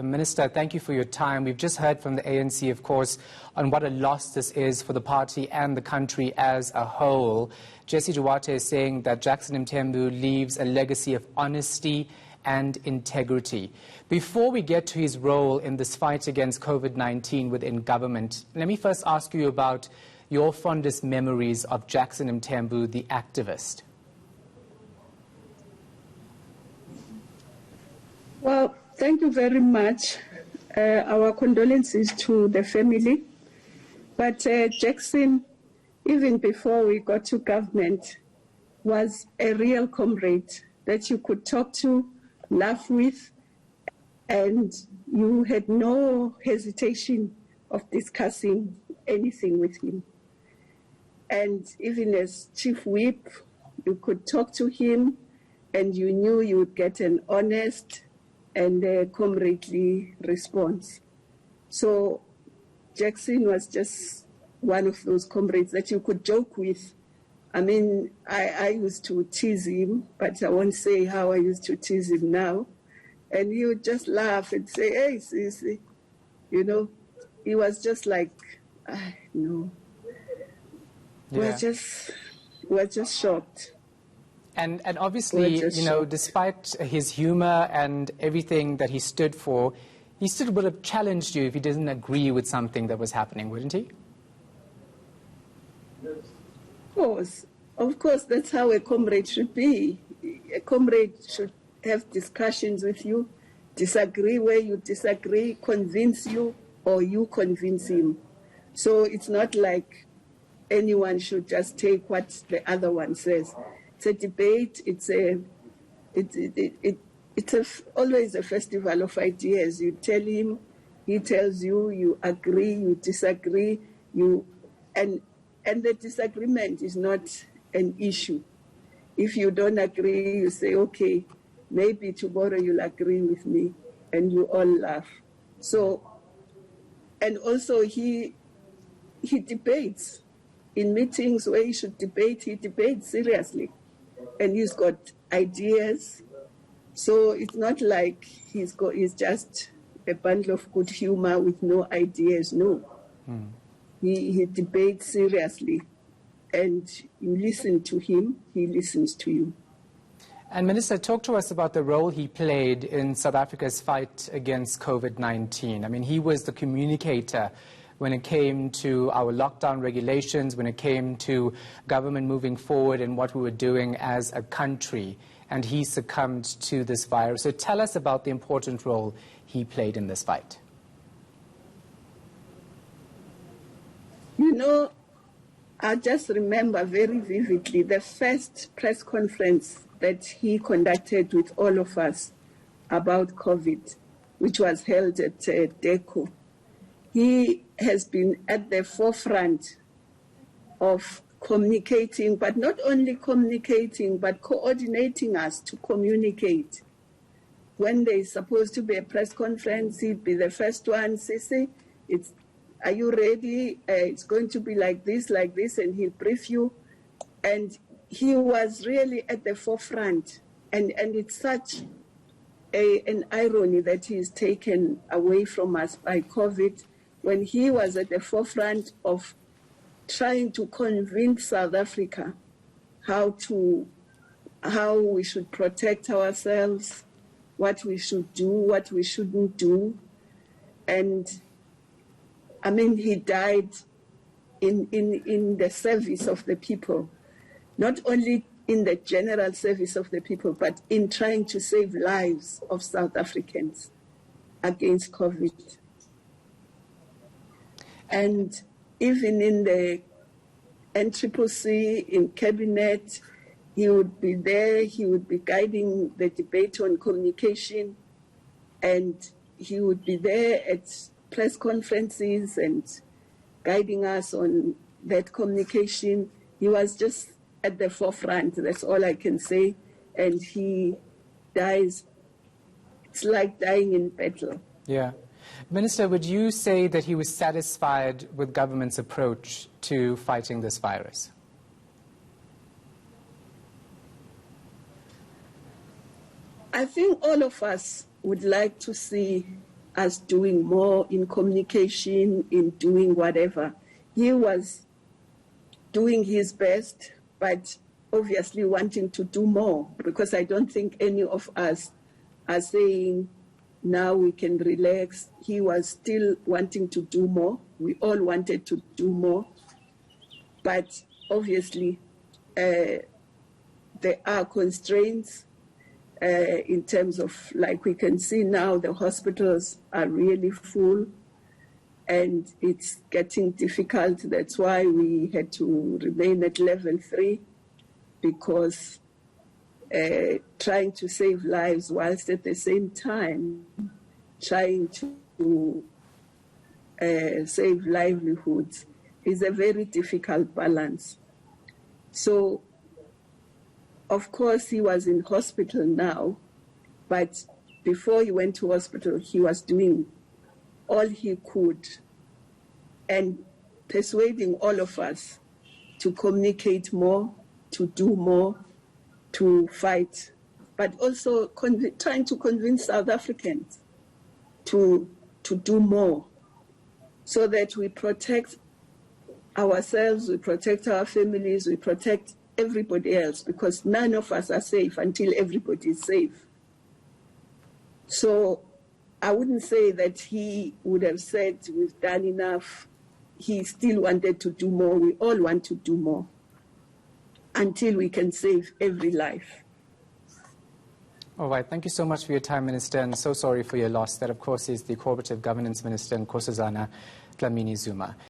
Minister, thank you for your time. We've just heard from the ANC, of course, on what a loss this is for the party and the country as a whole. Jesse Duarte is saying that Jackson Mthembu leaves a legacy of honesty and integrity. Before we get to his role in this fight against COVID-19 within government, let me first ask you about your fondest memories of Jackson Mthembu, the activist. Well, thank you very much. Our condolences to the family. But Jackson, even before we got to government, was a real comrade that you could talk to, laugh with, and you had no hesitation of discussing anything with him. And even as Chief Whip, you could talk to him and you knew you would get an honest and a comradely response. So Jackson was just one of those comrades that you could joke with. I mean, I used to tease him, but I won't say how I used to tease him now. And he would just laugh and say, hey, Sisi, you know, he was just like, no. Yeah. We're just shocked. And obviously, you know, despite his humor and everything that he stood for, he still would have challenged you if he didn't agree with something that was happening, wouldn't he? Of course, that's how a comrade should be. A comrade should have discussions with you, disagree where you disagree, convince you, or you convince him. So it's not like anyone should just take what the other one says. It's a debate. It's always a festival of ideas. You tell him, he tells you, you agree, you disagree, and the disagreement is not an issue. If you don't agree, you say, okay, maybe tomorrow you'll agree with me, and you all laugh. So, and also he debates. In meetings where he should debate, he debates seriously. And he's got ideas. So it's not like he's just a bundle of good humor with no ideas. No. He debates seriously. And you listen to him, he listens to you. And Minister, talk to us about the role he played in South Africa's fight against COVID-19. I mean, he was the communicator when it came to our lockdown regulations, when it came to government moving forward and what we were doing as a country, and he succumbed to this virus. So tell us about the important role he played in this fight. You know, I just remember very vividly the first press conference that he conducted with all of us about COVID, which was held at DECO. He has been at the forefront of communicating, but not only communicating, but coordinating us to communicate. When there's supposed to be a press conference, he'd be the first one, say, are you ready? It's going to be like this, and he'll brief you. And he was really at the forefront. And it's such an irony that he's taken away from us by COVID, when he was at the forefront of trying to convince South Africa how we should protect ourselves, what we should do, what we shouldn't do. And I mean, he died in the service of the people, not only in the general service of the people, but in trying to save lives of South Africans against COVID. And even in the NCCC, in cabinet, he would be there, he would be guiding the debate on communication, and he would be there at press conferences and guiding us on that communication. He was just at the forefront, that's all I can say, and he dies. It's like dying in battle. Yeah. Minister, would you say that he was satisfied with government's approach to fighting this virus? I think all of us would like to see us doing more in communication, in doing whatever. He was doing his best, but obviously wanting to do more, because I don't think any of us are saying now we can relax. He was still wanting to do more. We all wanted to do more, but obviously there are constraints in terms of, like we can see now, the hospitals are really full and it's getting difficult. That's why we had to remain at level 3, because trying to save lives whilst at the same time trying to save livelihoods is a very difficult balance. So, of course, he was in hospital now, but before he went to hospital, he was doing all he could and persuading all of us to communicate more, to do more, to fight, but also trying to convince South Africans to do more, so that we protect ourselves, we protect our families, we protect everybody else, because none of us are safe until everybody is safe. So I wouldn't say that he would have said we've done enough. He still wanted to do more. We all want to do more until we can save every life. All right. Thank you so much for your time, Minister, and so sorry for your loss. That, of course, is the Cooperative Governance Minister, Nkosazana Dlamini-Zuma.